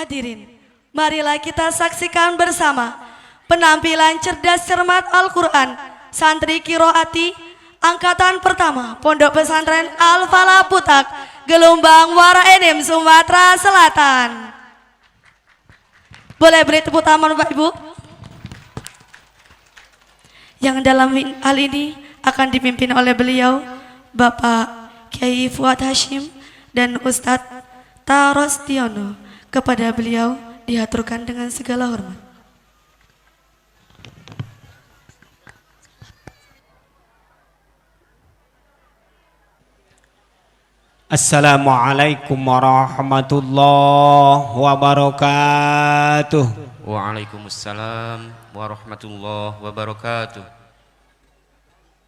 Hadirin, marilah kita saksikan bersama penampilan cerdas cermat Al-Quran santri Kiroati Angkatan Pertama Pondok Pesantren Al-Falah Putak, Gelombang Muara Enim, Sumatera Selatan. Boleh beri tepuk tangan Bapak Ibu? Yang dalam hal ini akan dipimpin oleh beliau Bapak Kiai Fuad Hashim dan Ustadz Tarostiono. Kepada beliau diaturkan dengan segala hormat. Assalamualaikum warahmatullahi wabarakatuh. Waalaikumsalam warahmatullahi wabarakatuh.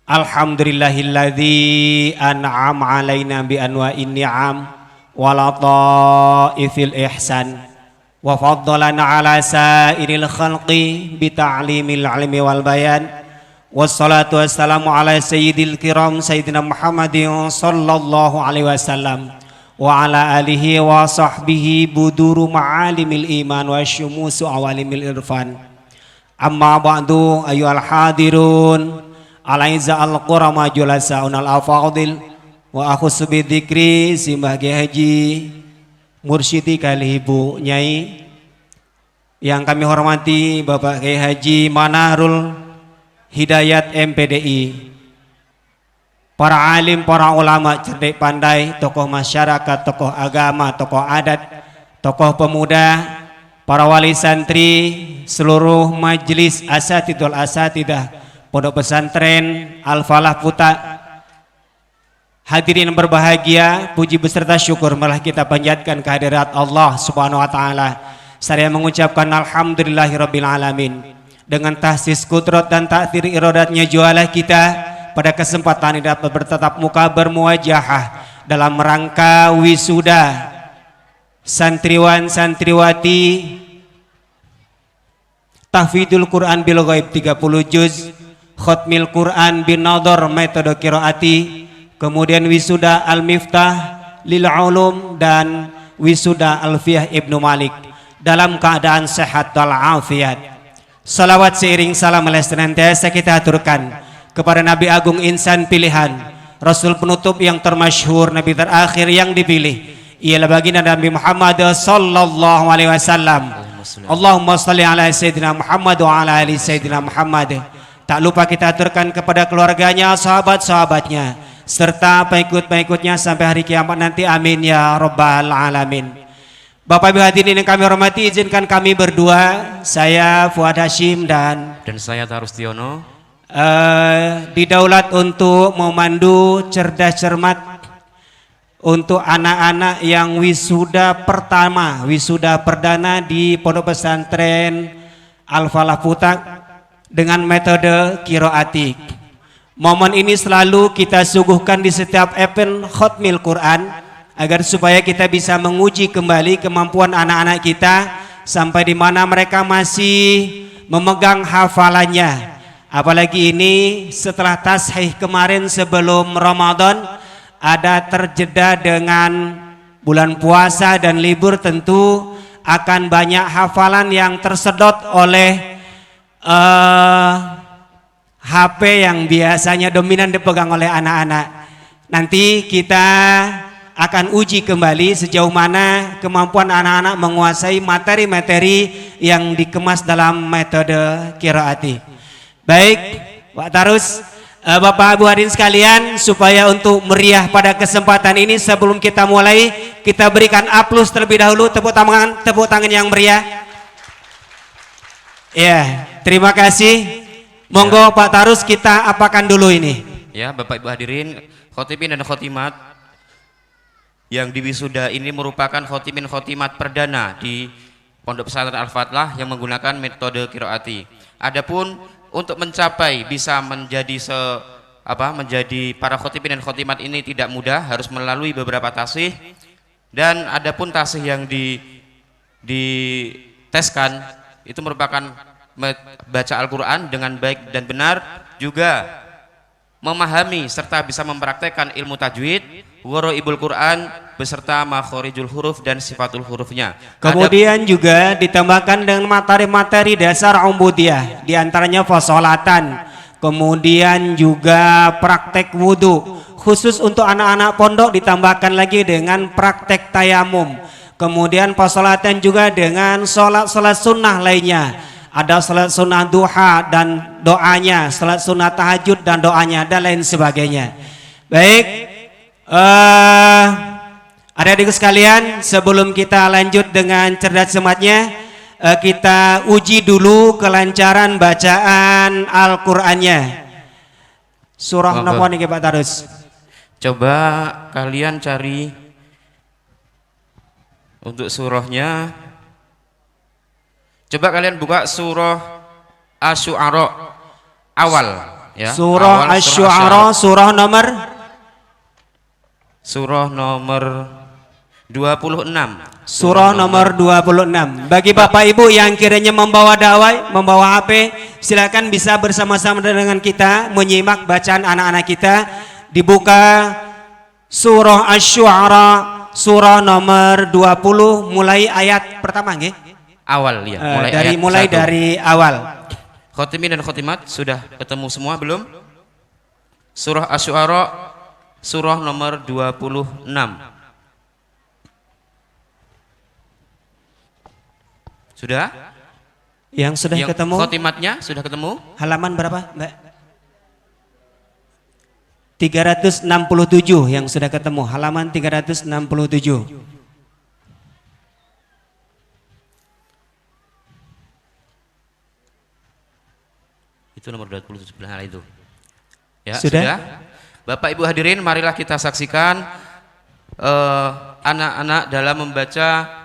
Alhamdulillahilladzi an'ama alaina bi anwa'in ni'am wa lataifil ihsan wa faddalana ala sairil khalqi bi ta'limil ilmi wal bayan. Wassalatu wassalamu ala sayyidil kiram sayyidina Muhammadin sallallahu alaihi wasallam wa ala alihi wa sahbihi buduru ma'alimil iman wa syumusu awalimil irfan. Amma ba'du ayyuhal hadirun alaiza al-qurama julasaun al-afadil wa akhusu bidzikri simbah Haji Mursyidi kali Ibu Nyai yang kami hormati Bapak Kiai Haji Manarul Hidayat MPDI, para alim, para ulama cerdik pandai, tokoh masyarakat, tokoh agama, tokoh adat, tokoh pemuda, para wali santri, seluruh majelis asatidul asatidah Pondok Pesantren Al-Falah Putak. Hadirin berbahagia, puji beserta syukur malah kita panjatkan kehadirat Allah Subhanahu wa taala. Saya mengucapkan alhamdulillahirabbil alamin. Dengan tahsis kudrat dan takdir iradatnya jualah kita pada kesempatan ini dapat bertatap muka bermuajahah dalam rangka wisuda santriwan santriwati tahfidul Quran bil ghaib 30 juz, khotmil Quran bin nadhar metode qiraati, kemudian wisuda Al-Miftah lil Ulum dan wisuda Alfiyah Ibnu Malik dalam keadaan sehat wal afiat. Salawat seiring salam senantiasa kita aturkan kepada Nabi Agung insan pilihan, Rasul penutup yang termasyhur, Nabi terakhir yang dipilih, ialah baginda Nabi Muhammad sallallahu alaihi wasallam. Allahumma shalli ala sayyidina Muhammad wa ala ali sayyidina Muhammad. Tak lupa kita aturkan kepada keluarganya, sahabat-sahabatnya, serta pengikut-pengikutnya sampai hari kiamat nanti, amin ya rabbal alamin. Bapak Ibu hadirin yang kami hormati, izinkan kami berdua, saya Fuad Hashim dan saya Tarostiono, didaulat untuk memandu cerdas cermat untuk anak-anak yang wisuda pertama, wisuda perdana di Pondok Pesantren Al-Falah Putak dengan metode qiraati. Momen ini selalu kita suguhkan di setiap event khotmil Quran agar supaya kita bisa menguji kembali kemampuan anak-anak kita sampai di mana mereka masih memegang hafalannya. Apalagi ini setelah tashih kemarin sebelum Ramadan, ada terjeda dengan bulan puasa dan libur, tentu akan banyak hafalan yang tersedot oleh HP yang biasanya dominan dipegang oleh anak-anak. Nanti kita akan uji kembali sejauh mana kemampuan anak-anak menguasai materi-materi yang dikemas dalam metode qiraati. Baik, Pak Tarus, Bapak Ibu hadirin sekalian, supaya untuk meriah pada kesempatan ini sebelum kita mulai, kita berikan aplaus terlebih dahulu, tepuk tangan yang meriah. Ya, terima kasih. Monggo Pak Tarus, kita apakan dulu ini. Ya, Bapak Ibu hadirin, khotibin dan khotimat yang diwisuda ini merupakan khotimin khotimat perdana di Pondok Pesantren Al-Falah yang menggunakan metode qiraati. Adapun untuk mencapai bisa menjadi menjadi para khotibin dan khotimat ini tidak mudah, harus melalui beberapa tasih, dan adapun tasih yang diteskan itu merupakan baca Al-Quran dengan baik dan benar, juga memahami serta bisa mempraktekkan ilmu tajwid, Gharaibul Quran beserta makhorijul huruf dan sifatul hurufnya. Kemudian juga ditambahkan dengan materi-materi dasar ubudiyah, diantaranya fasolatan, kemudian juga praktek wudhu. Khusus untuk anak-anak pondok ditambahkan lagi dengan praktek tayamum. Kemudian fasolatan juga dengan sholat-sholat sunnah lainnya. Ada sholat sunnah duha dan doanya, sholat sunnah tahajud dan doanya, dan lain sebagainya. Baik, adik-adik sekalian, sebelum kita lanjut dengan cerdas cermatnya, kita uji dulu kelancaran bacaan Al-Qur'annya. Surah napa niki Pak Tarus? Coba kalian cari untuk surahnya. Coba kalian buka surah Asy-Syu'ara awal ya. Surah Awal Asy-Syu'ara surah nomor 26. Surah nomor 26. Bagi Bapak Ibu yang kiranya membawa dawai, membawa HP, silakan bisa bersama-sama dengan kita menyimak bacaan anak-anak kita. Dibuka surah Asy-Syu'ara surah nomor 20 mulai ayat pertama nggih? Awal ya, Mulai dari awal. Khotimin dan khotimat sudah ketemu semua belum? Surah Asy-Syu'ara surah nomor 26. Sudah? Yang sudah Yang ketemu? khotimatnya sudah ketemu? Halaman berapa, Mbak? 367 yang sudah ketemu, halaman 367. Itu nomor 27 sebelah itu. Ya, Sudah? Bapak Ibu hadirin, marilah kita saksikan anak-anak dalam membaca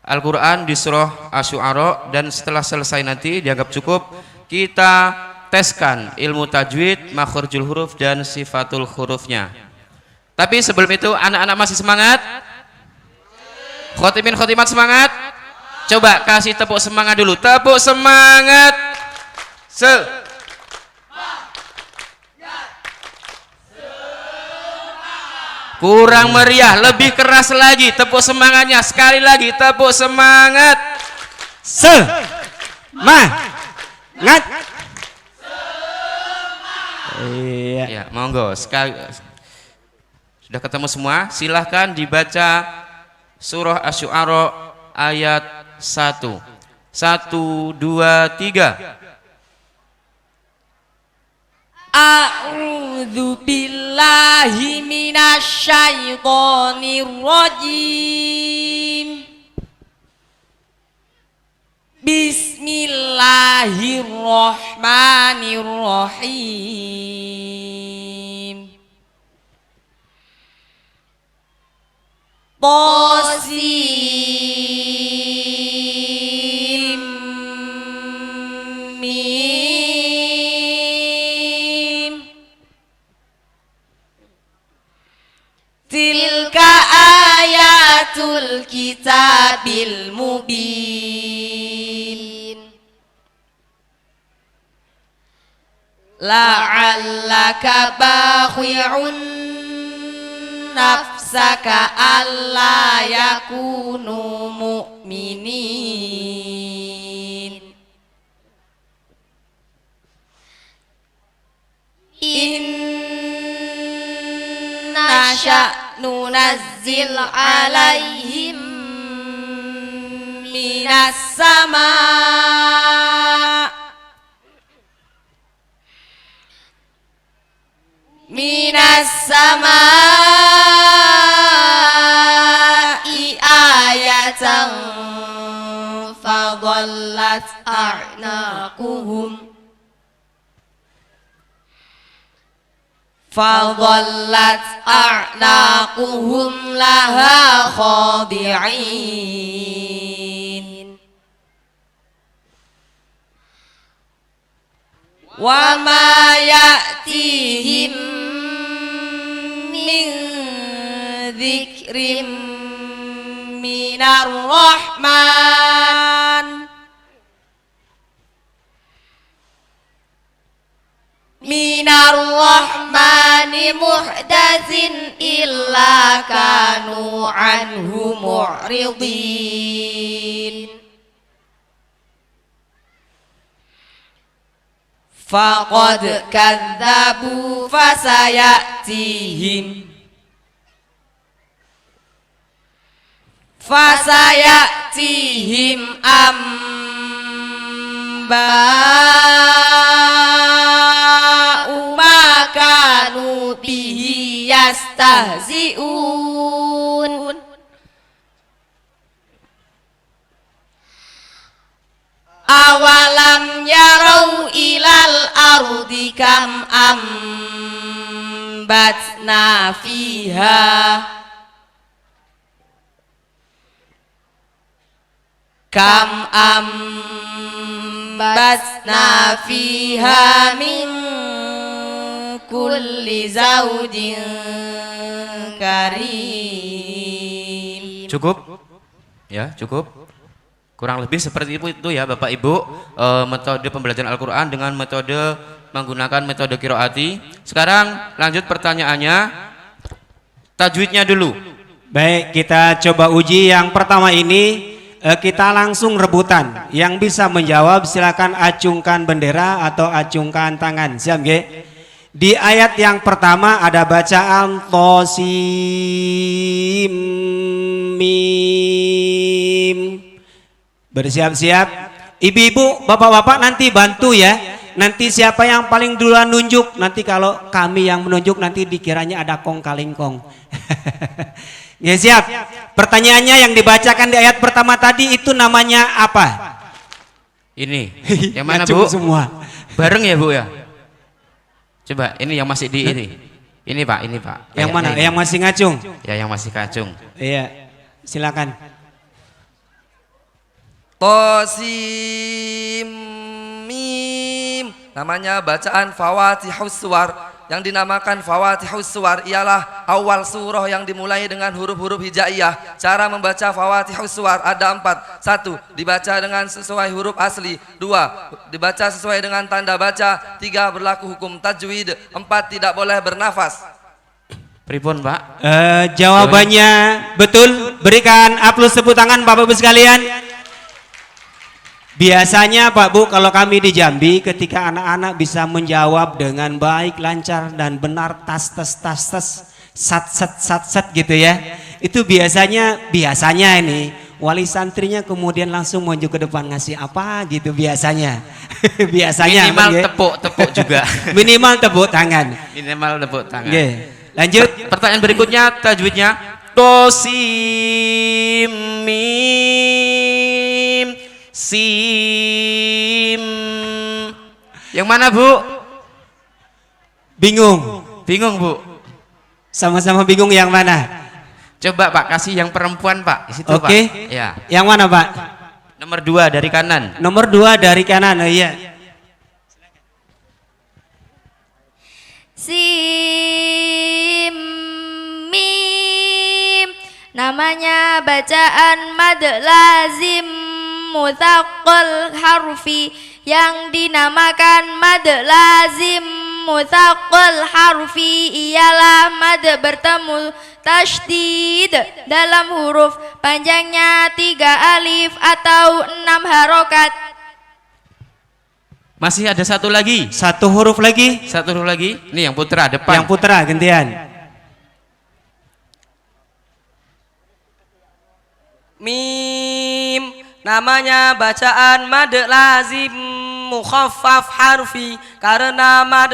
Al-Quran di surah Asy-Syu'ara, dan setelah selesai nanti dianggap cukup, kita teskan ilmu tajwid, makhorijul huruf dan sifatul hurufnya. Tapi sebelum itu, anak-anak masih semangat? Khotimin khotimat semangat? Coba kasih tepuk semangat dulu. Tepuk semangat. Kurang meriah, lebih keras lagi tepuk semangatnya. Sekali lagi tepuk semangat. Semangat. Iya. Ya, monggo sekali. Sudah ketemu semua? Silahkan dibaca surah Asy-Syu'ara ayat 1. 1, 2, 3. A'udzu billahi minasyaitonir rajim. Bismillahirrahmanirrahim. Qasim mim. Tilka ayatul kitabil mubin. La'allaka bakhi'un nafsaka alla yakunu mu'minin. Inna sya'nu nazzil alaihim minas sama' sama'i ayatan fadallat a'naquhum laha khadi'in. Wa ma ya'tihim min dzikrim minar rahman minar rahmani muhdatsin illa kanu anhu mu'ridin. Faqad kadzabu fasayatihim amba'u ma kanu bihi yastahzi'un. Awalam yarau ilal ardi kam ambatna fiha min kulli zaujin karim. Cukup? Ya, cukup. Kurang lebih seperti itu ya Bapak Ibu, metode pembelajaran Al-Quran dengan metode menggunakan metode qiraati. Sekarang lanjut pertanyaannya, tajwidnya dulu. Baik, kita coba uji yang pertama ini. Kita langsung rebutan. Yang bisa menjawab silakan acungkan bendera atau acungkan tangan. Siap nggih? Di ayat yang pertama ada bacaan Tosim Mim. Bersiap-siap. Ibu-ibu, bapak-bapak nanti bantu ya. Nanti siapa yang paling duluan nunjuk. Nanti kalau kami yang menunjuk nanti dikiranya ada kong kaling kong. Ya siap. Pertanyaannya yang dibacakan di ayat pertama tadi itu namanya apa? Ini. Yang mana Bu? Semua. Bareng ya Bu ya? Coba ini yang masih di ini. Ini Pak, ini Pak. Yang mana? Ini. Yang masih ngacung? Ya yang masih kacung. Iya. Silakan. Tosim Mim, namanya bacaan Fawatihus Suwar. Yang dinamakan Fawatihus Suwar ialah awal surah yang dimulai dengan huruf-huruf hijaiyah. Cara membaca Fawatihus Suwar ada 4. 1. Dibaca dengan sesuai huruf asli. 2. Dibaca sesuai dengan tanda baca. 3. Berlaku hukum tajwid. 4. Tidak boleh bernafas. Pripun Pak? Jawabannya betul. Berikan aplaus tepuk tangan Bapak Ibu sekalian. Biasanya Pak Bu, kalau kami di Jambi ketika anak-anak bisa menjawab dengan baik, lancar dan benar, tas sat gitu ya. Itu biasanya ini wali santrinya kemudian langsung maju ke depan ngasih apa gitu biasanya. Biasanya minimal tepuk juga. Minimal tepuk tangan. Minimal tepuk tangan. Oke, lanjut. Pertanyaan berikutnya tajwidnya Tosim Mim Sim. Yang mana Bu? Bingung. Bingung Bu? Sama-sama bingung yang mana? Coba Pak kasih yang perempuan Pak. Di situ Oke. Pak. Ya. Yang mana Pak? Nomor 2 dari kanan. Nomor 2 dari kanan. Oh iya. Sim Mim, namanya bacaan mad lazim mutsaqqal harfi. Yang dinamakan mad lazim mutsaqqal harfi ialah mad bertemu tasydid dalam huruf panjangnya 3 alif atau 6 harokat. Masih ada satu lagi. Satu huruf lagi. Satu huruf lagi. Ini yang putra depan. Yang putra gantian. Mim, namanya bacaan mad lazim mukhaffaf harfi karena mad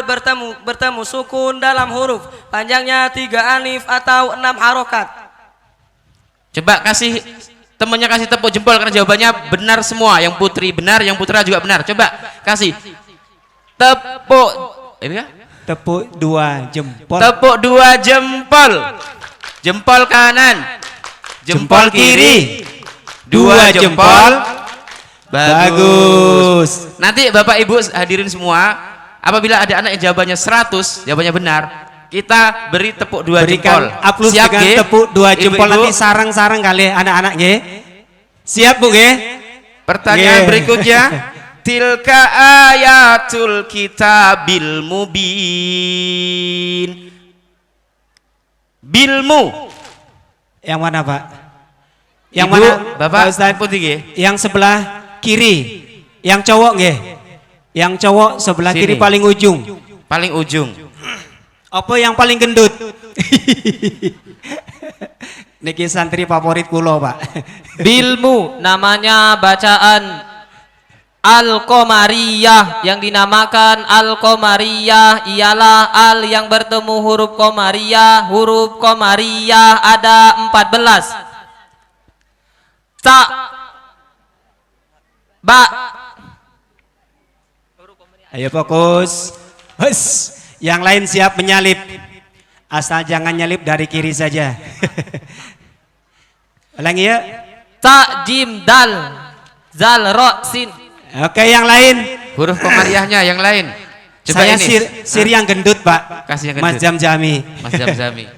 bertemu sukun dalam huruf panjangnya 3 alif atau 6 harokat. Coba kasih temennya kasih tepuk jempol karena jawabannya benar semua. Yang putri benar, yang putra juga benar. Coba kasih tepuk ini ya? Tepuk 2 jempol. Tepuk 2 jempol. Jempol kanan, jempol kiri, 2 jempol. Bagus. Nanti Bapak Ibu hadirin semua, apabila ada anak yang jawabannya 100, jawabannya benar, kita beri tepuk 2 jempol. Aplaus Siap, dengan ge? tepuk 2 jempol. Ibu-ibu. Nanti sarang-sarang kali anak-anak nge. Siap Bu nge? Pertanyaan Nge. berikutnya, Tilka ayatul kitabil mubin. Bilmu. Yang mana Pak? Yang Ibu, mana Bapak? Pak Ustadz? Putih nggih? Yang sebelah kiri. Yang cowok nggih. Yang cowok sebelah kiri Sini. paling ujung. Paling ujung. Apa yang paling gendut? Niki santri favorit kulo Pak. Bilmu namanya bacaan Al-Qamariyah, yang dinamakan Al-Qamariyah ialah al yang bertemu huruf Qamariyah. Huruf Qamariyah ada 14. Ta, ba. Ayo fokus. Hus. Yang lain siap menyalip. Asal jangan nyalip dari kiri saja. Ulangi ya. Ta, jim, dal, zal, ro, sin. Oke, yang lain. Huruf Qamariyahnya yang lain. Coba Saya ini. sir yang gendut Pak. Kasih yang Mas gendut. Jamjami. Mas Jamzami.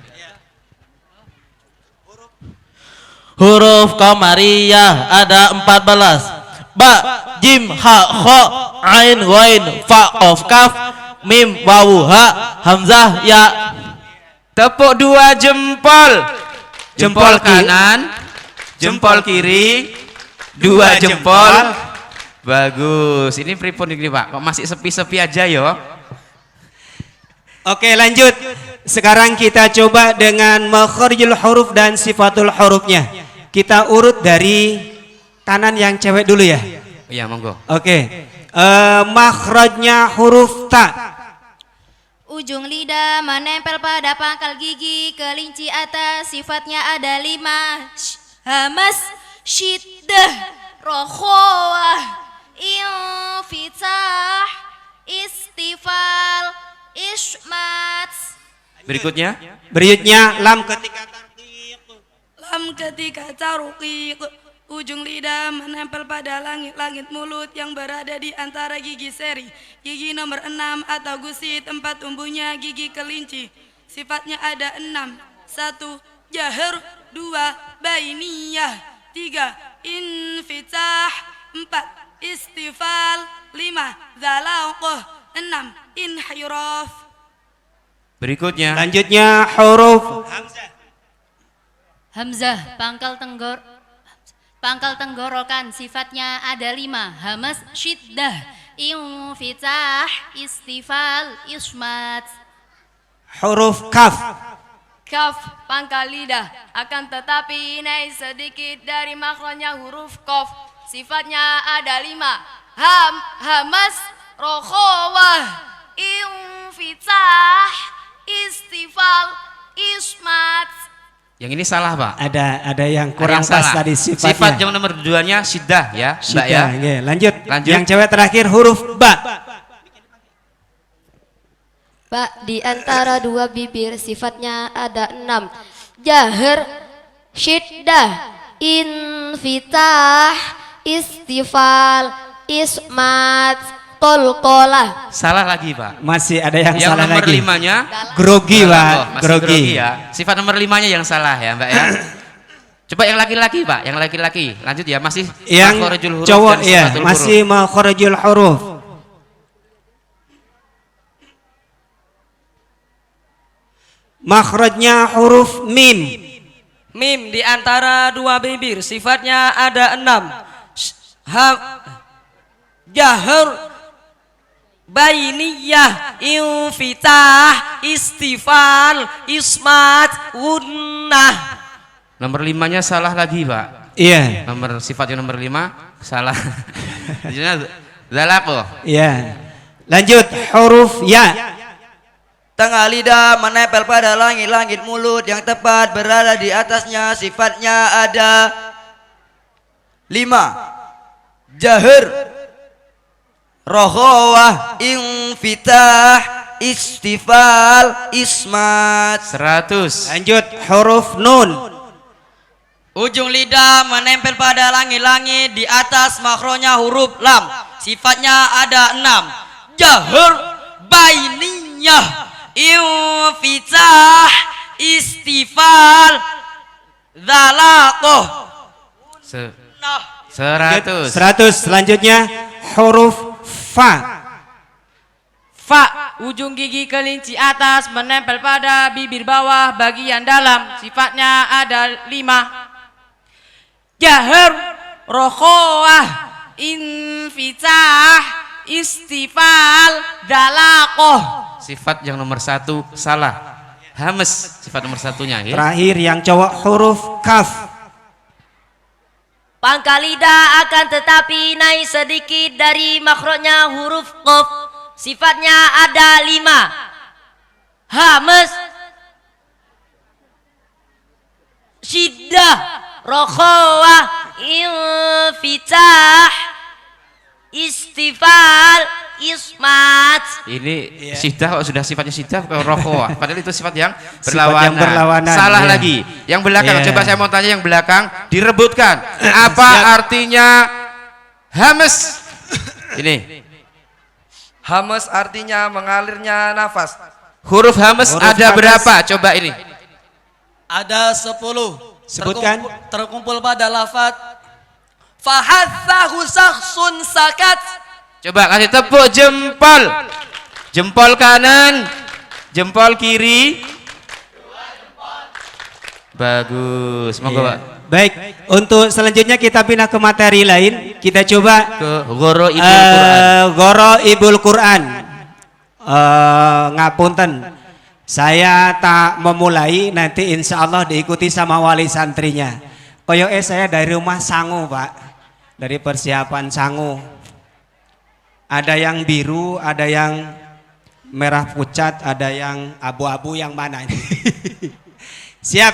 Huruf Qamariyah ada 14. Ba, jim, ha, kha, ain, wain, fa, qaf, kaf, mim, wawu, ha, hamzah, ya. Tepuk 2 jempol. Jempol Jempol kiri. kanan, jempol kiri, 2 jempol. Bagus. Ini pripun ini Pak? Kok masih sepi-sepi aja yo? Oke, lanjut. Sekarang kita coba dengan makharijul huruf dan sifatul hurufnya. Kita urut dari kanan yang cewek dulu ya. Iya, monggo. Oke. Makhrajnya huruf ta. Ujung lidah menempel pada pangkal gigi kelinci atas, sifatnya ada 5. Hamas, syiddah, rokhawah, infitah, istifal, ismat. Berikutnya. Berikutnya lam ketika tarqiq. Lam ketika taruqiq. Ujung lidah menempel pada langit-langit mulut yang berada di antara gigi seri. Gigi nomor 6 atau gusit, tempat tumbuhnya gigi kelinci. Sifatnya ada 6. 1. Jahar. 2. Bainiyah. 3. Infitah. 4. Istifal. 5. Zalaqah. 6. Inhiraf. Berikutnya. Selanjutnya huruf Hamzah, pangkal tenggorokan, sifatnya ada 5. Hamas, syiddah, infitah, istifal, ismat. huruf kaf. Kaf, pangkal lidah, akan tetapi naik sedikit dari makhrajnya huruf kof. Sifatnya ada 5. Hamas, rokhawah, infitah, istifal, ismat. Yang ini salah Pak. Ada yang kurang Ada yang pas salah. tadi sifatnya. Sifat yang nomor 2-nya syiddah ya, Mbak Sudah, ya. nggih. Lanjut. Lanjut. Yang cewek terakhir huruf ba. Ba, di antara dua bibir, sifatnya ada 6. Jahar, syiddah, infitah, istifal, ismat, qalqalah. Salah lagi Pak. Masih ada yang Yang salah nomor lagi. 5-nya Grogi, Pak. masih Grogi. ya. Sifat nomor 5-nya yang salah ya Mbak ya. Coba yang laki-laki Pak, yang laki-laki. Lanjut ya, masih Yang makharijul huruf cowok dan ya, sifatul masih huruf. makharijul huruf. Makhrajnya huruf mim. Mim di antara dua bibir, sifatnya ada 6. Jahar, bainiyah, infitah, istifal, ismat, gunnah. Nomor 5-nya salah lagi Pak. Iya. Nomor sifat yang nomor 5 salah. Jadinya zalaqah. Iya. Lanjut huruf ya. Tengah lidah menempel pada langit-langit mulut yang tepat berada di atasnya, sifatnya ada 5. Jahar, rokhawah, infitah, istifal, ismat. 100. Lanjut huruf nun. Ujung lidah menempel pada langit-langit di atas makronya huruf lam. Sifatnya ada 6. Jahar, bainiyah, infitah, istifal, zalaqah. 100. 100. Selanjutnya huruf fa. Fa, ujung gigi kelinci atas menempel pada bibir bawah bagian dalam. Sifatnya ada 5. Jahar, rokhawah, infitah, istifal, dalaqoh. Sifat yang nomor 1 salah. Hames sifat nomor 1-nya ya. Terakhir yang cowok huruf kaf. Pangkal lidah akan tetapi naik sedikit dari makhrajnya huruf qaf. Sifatnya ada 5. Hames, syiddah, rokhawah, infitah, istifal, ismat. Ini sidah kok sudah sifatnya sidah ke rokhawah. Padahal itu sifat yang yang berlawanan, Salah ya. lagi. Yang belakang, Ya. coba saya mau tanya yang belakang, direbutkan. Apa artinya hames? Ini. Hamas artinya mengalirnya nafas. Huruf hames Huruf ada hames. berapa? Coba ini. Ada 10. Sebutkan. Terkumpul pada lafaz fahathahu sakhsun sakat. Coba kasih tepuk jempol. Jempol kanan, jempol kiri. Bagus. Monggo, Iya. Pak. Baik, untuk selanjutnya kita pindah ke materi lain. Kita coba Ke Goro Ibul Quran. Goro Ibul Quran. Ngapunten, saya tak memulai, nanti insya Allah diikuti sama wali santrinya. Koyoke saya dari rumah sangu, Pak, dari persiapan sangu. Ada yang biru, ada yang merah pucat, ada yang abu-abu, yang mana ini? Siap.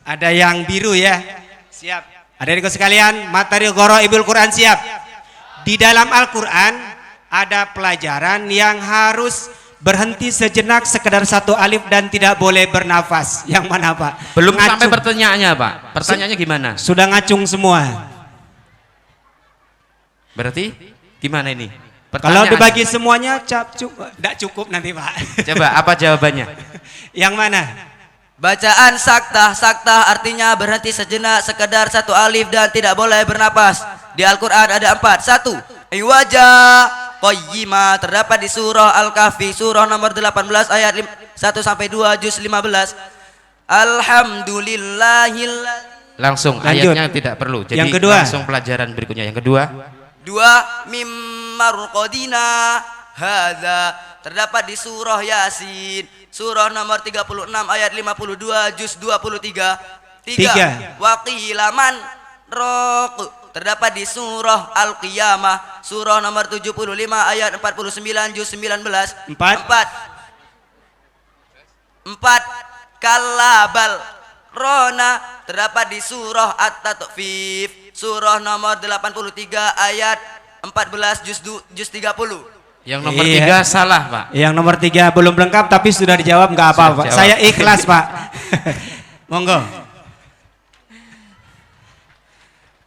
Ada yang biru ya. Siap. Adik-adikku sekalian, materi Goro Ibul Quran siap. Di dalam Al-Quran ada pelajaran yang harus berhenti sejenak sekedar 1 alif dan tidak boleh bernafas. Yang mana, Pak? Belum sampai Ngacung. pertanyaannya, Pak. Pertanyaannya gimana? Sudah ngacung semua. Berarti gimana ini? Kalau Pertanyaannya. dibagi semuanya tidak cukup nanti, Pak. Coba apa jawabannya? Yang mana? Bacaan saktah artinya berhenti sejenak sekedar 1 alif dan tidak boleh bernapas. Di Al-Quran ada 4. 1. Iwaja qayyima terdapat di surah Al-Kahfi surah nomor 18 ayat 1-2 juz 15. Alhamdulillahil. Langsung Lanjut. ayatnya tidak perlu. Jadi Yang kedua. langsung pelajaran berikutnya. Yang kedua. 2. Mimmarqadina hadza terdapat di surah Yasin surah nomor 36 ayat 52 juz 23. 3. Waqilaman raq terdapat di surah Al-Qiyamah surah nomor 75 ayat 49 juz 19. 4. Kalabal rona terdapat di surah At-Tatfif surah nomor 83 ayat 14 juz 30. Yang nomor Iya. 3 salah, Pak. Yang nomor 3 belum lengkap tapi sudah dijawab, nggak apa-apa. Sudah jawab. Saya ikhlas, Pak. Monggo.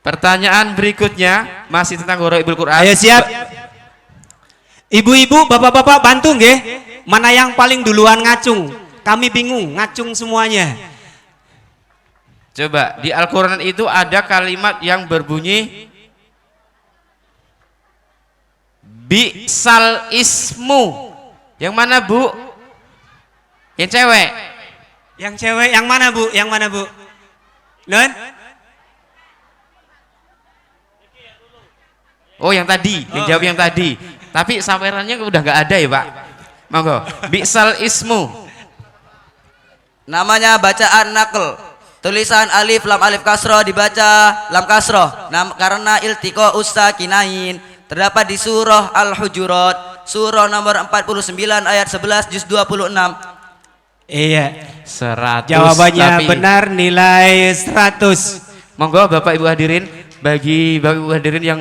Pertanyaan berikutnya masih tentang Goro Ibul Quran. Ayo siap. Ibu-ibu, bapak-bapak bantu nggih. Mana yang paling duluan ngacung? Kami bingung, ngacung semuanya. Coba di Al-Quran itu ada kalimat yang berbunyi Bi'sal ismu. Yang mana, Bu? Yang cewek. Yang cewek yang mana, Bu? Yang mana, Bu? Nun? Oh, yang tadi, yang jawab yang tadi. Tapi samperannya udah nggak ada ya, Pak. Monggo. Bi'sal ismu. Namanya bacaan naql. Tulisan alif lam alif kasroh dibaca lam kasroh. Karena iltiqo usakinain. Terdapat di surah Al-Hujurat surah nomor 49 ayat 11 juz 26. Iya. 100. Jawabannya tapi- benar, nilai 100. Monggo Bapak Ibu hadirin, bagi Bapak Ibu hadirin yang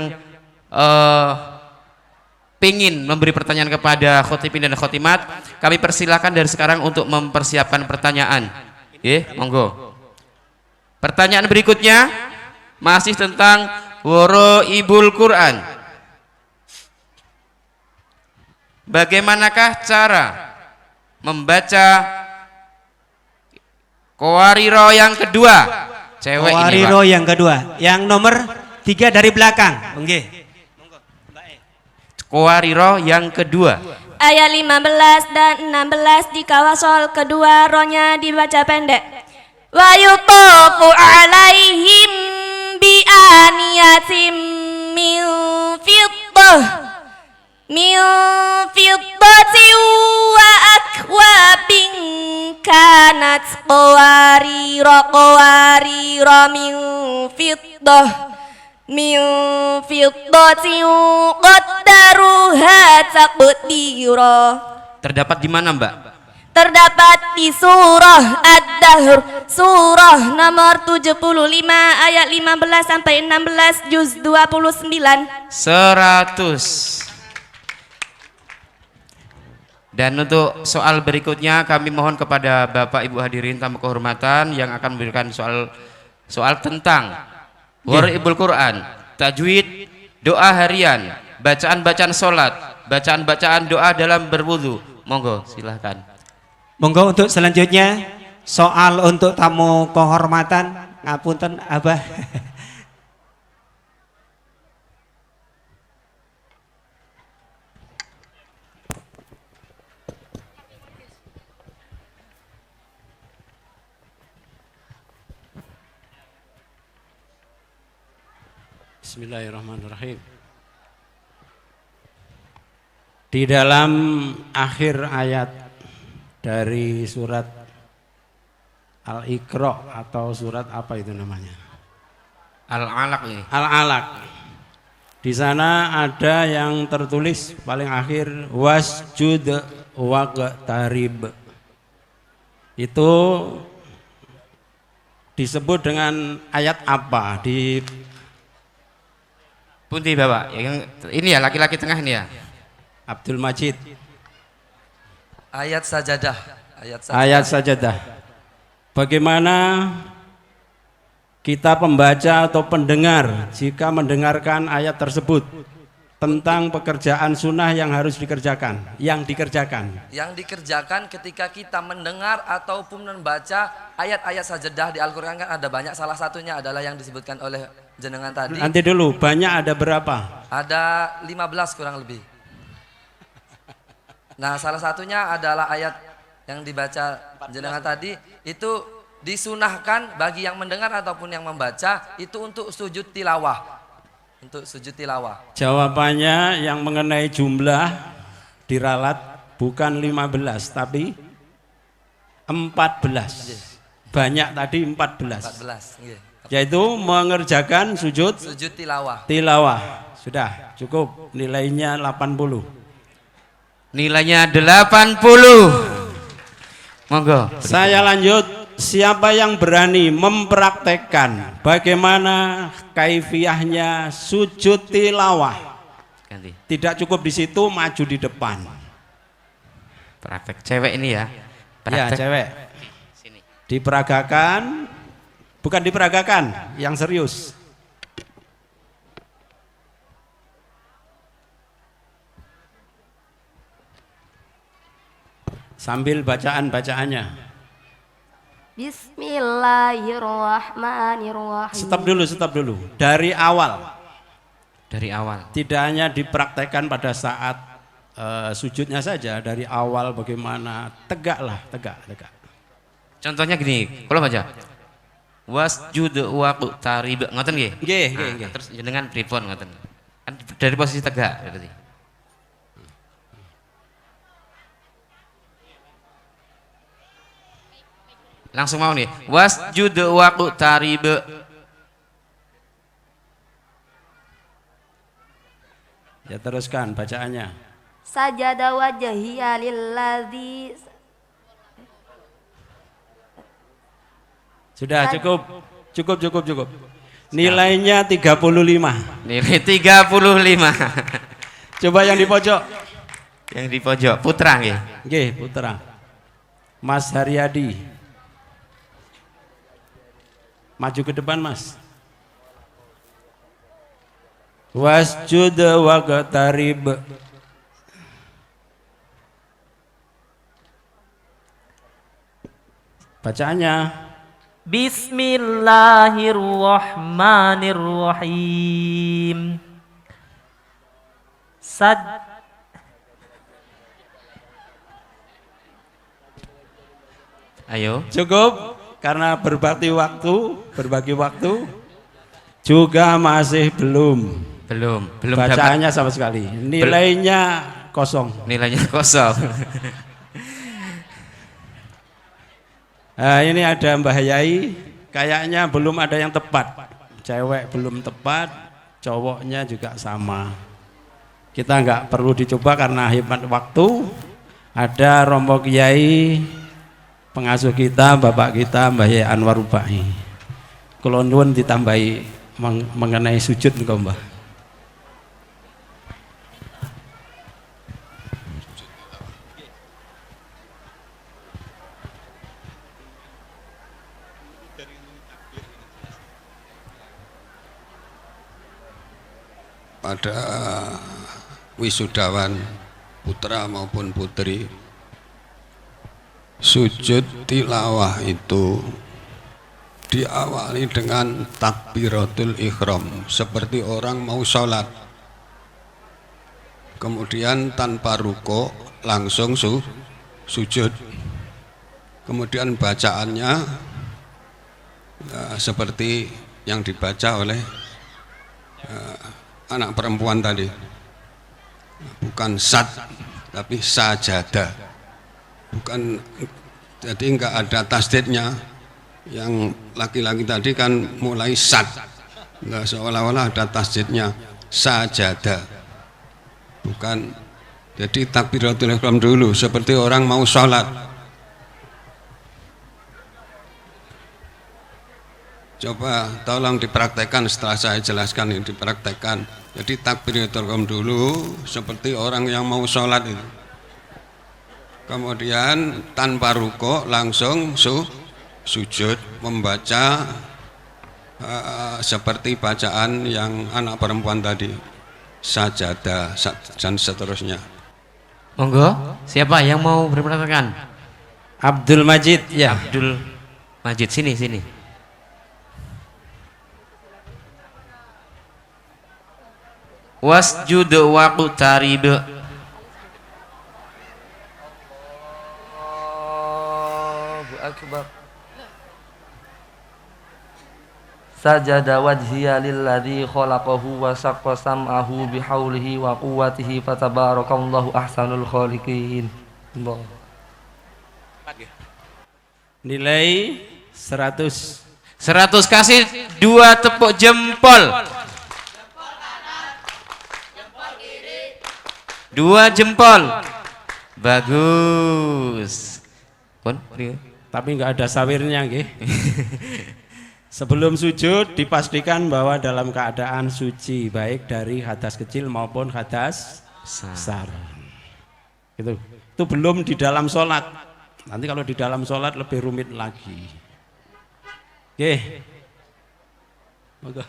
pingin memberi pertanyaan kepada khotibin dan khotimat, kami persilakan dari sekarang untuk mempersiapkan pertanyaan. Monggo. Pertanyaan berikutnya masih tentang Goro Ibul Quran. Bagaimanakah cara membaca Qawariro yang kedua? Cewek ini, Pak. Wariro yang kedua. Yang nomor 3 dari belakang. Oke. Qawariro yang kedua. Ayat 15 dan 16 jika wasol kedua rohnya dibaca pendek. Wa yutafu alaihim bi aniyatim min fiddatin wa akwabin kanat qawarira min fiddatin qaddaruha taqdira. Terdapat di mana, Mbak? Terdapat di surah Ad-Dahr, surah nomor 75 ayat 15 sampai 16 juz 29. 100. Dan untuk soal berikutnya kami mohon kepada Bapak Ibu hadirin tamu kehormatan yang akan memberikan soal tentang Waraibul Quran, tajwid, doa harian, bacaan-bacaan solat, bacaan-bacaan doa dalam berwudu. Monggo silahkan. Monggo untuk selanjutnya soal untuk tamu kehormatan. Ngapunten Abah. Bismillahirrahmanirrahim. Di dalam akhir ayat dari surat Al-Iqra atau surat apa itu namanya? Al-Alaq ini. Al-Alaq. Di sana ada yang tertulis paling akhir wasjud waqtarib. Itu disebut dengan ayat apa? Di Punti Bapak, yang ini ya laki-laki tengah ini ya. Abdul Majid. Ayat sajadah. Ayat sajadah. Bagaimana kita pembaca atau pendengar jika mendengarkan ayat tersebut tentang pekerjaan sunnah yang harus dikerjakan, yang dikerjakan ketika kita mendengar ataupun membaca ayat-ayat sajadah di Al-Quran kan ada banyak, salah satunya adalah yang disebutkan oleh jenengan tadi. Nanti dulu, banyak ada berapa? Ada 15 kurang lebih. Nah, salah satunya adalah ayat yang dibaca jenengan tadi, itu disunahkan bagi yang mendengar ataupun yang membaca itu untuk sujud tilawah. Untuk sujud tilawah. Jawabannya yang mengenai jumlah diralat bukan 15 tapi 14. Banyak tadi 14. 14, nggih. Yaitu mengerjakan sujud tilawah. Sudah cukup, nilainya 80. Nilainya 80. Monggo. Saya lanjut. Siapa yang berani mempraktekkan bagaimana kaifiyahnya sujud tilawah? Ganti. Tidak cukup di situ, maju di depan. Praktek cewek ini ya. Ya, cewek. Sini. Diperagakan, bukan diperagakan, yang serius. Sambil bacaan-bacaannya. Bismillahirrahmanirrahim. Stop dulu. Dari awal. Dari awal. Tidak hanya dipraktekkan pada saat sujudnya saja, dari awal bagaimana tegaklah, tegak. Contohnya gini, kalau baca wasjud waqtarib, ngoten nggih? Nggih. Terus jenengan pripun ngoten? Kan dari posisi tegak berarti. Langsung mau nih, wasjud waqtarib. Ya, teruskan bacaannya. Sajada wajhiya lilladzi. Sudah cukup. Nilainya 35. Nilai 35. Coba yang di pojok. Yang di pojok, Putra nggih. Nggih, Putra. Mas Haryadi. Maju ke depan, Mas. Wasjud waqtarib. Bacaannya. Bismillahirrahmanirrahim. Ayo. Cukup karena berbagi waktu juga masih belum bacaannya sama sekali. Nilainya kosong. Nilainya kosong. Nah, ini ada Mbah Yai, kayaknya belum ada yang tepat. Cewek belum tepat, cowoknya juga sama. Kita nggak perlu dicoba karena hemat waktu. Ada Romo Kiai, pengasuh kita, bapak kita Mbah Yai Anwar Rubai. Kula nuwun ditambahi mengenai sujud niku Mbah. Pada wisudawan putra maupun putri, sujud tilawah itu diawali dengan takbiratul ihram seperti orang mau sholat, kemudian tanpa ruko langsung sujud, kemudian bacaannya seperti yang dibaca oleh anak perempuan tadi, bukan sad tapi sajadah, bukan, jadi enggak ada tasdidnya. Yang laki-laki tadi kan mulai sad, enggak, seolah-olah ada tasdidnya, sajadah, bukan. Jadi takbiratul ihram dulu seperti orang mau sholat. Coba tolong dipraktekkan setelah saya jelaskan, ini dipraktekkan. Jadi takbiratul ihram dulu seperti orang yang mau sholat itu. Kemudian tanpa ruko langsung sujud, membaca seperti bacaan yang anak perempuan tadi, sajadah dan seterusnya. Monggo, siapa yang mau berpraktekan? Abdul Majid, ya. Abdul Majid, sini. Wasjud waqtarib. Allahu akbar. Sajada wajhiya lilladzi khalaqahu wa saqqa sam'ahu bihaulihi wa quwwatihi fatabarakallahu ahsanul khaliqin. Nilai 100. 100 kasih 2 tepuk jempol. 2 jempol. Bagus. Tapi nggak ada sawirnya, nggih. Sebelum sujud dipastikan bahwa dalam keadaan suci, baik dari hadas kecil maupun hadas besar. Itu belum di dalam sholat. Nanti kalau di dalam sholat lebih rumit lagi. Oke. Monggo.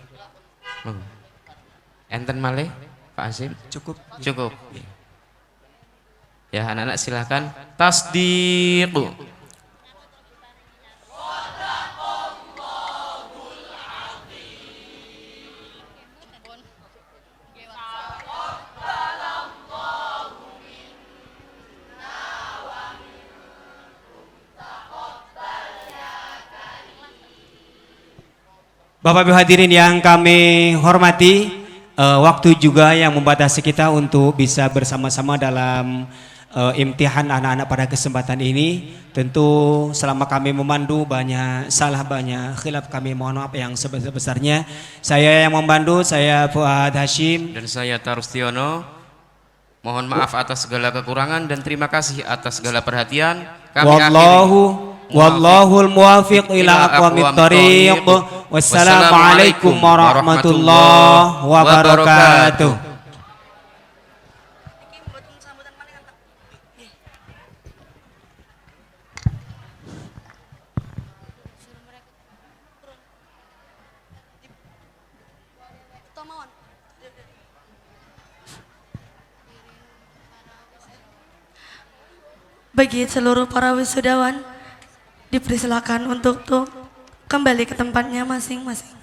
Enten malih Pak Asim? Cukup. Ya, anak-anak silahkan tasdiq. Bapak Ibu hadirin yang kami hormati, waktu juga yang membatasi kita untuk bisa bersama-sama dalam imtihan anak-anak pada kesempatan ini. Tentu selama kami memandu banyak salah, banyak khilaf, kami mohon maaf yang sebesar-besarnya. Saya yang membantu, saya Fuad Hashim dan saya Tarustiono. Mohon maaf atas segala kekurangan dan terima kasih atas segala perhatian. Kami Wallahul muwafiq ila aqwamit thariq. Wassalamualaikum warahmatullahi wabarakatuh. Bagi seluruh para wisudawan, dipersilakan untuk kembali ke tempatnya masing-masing.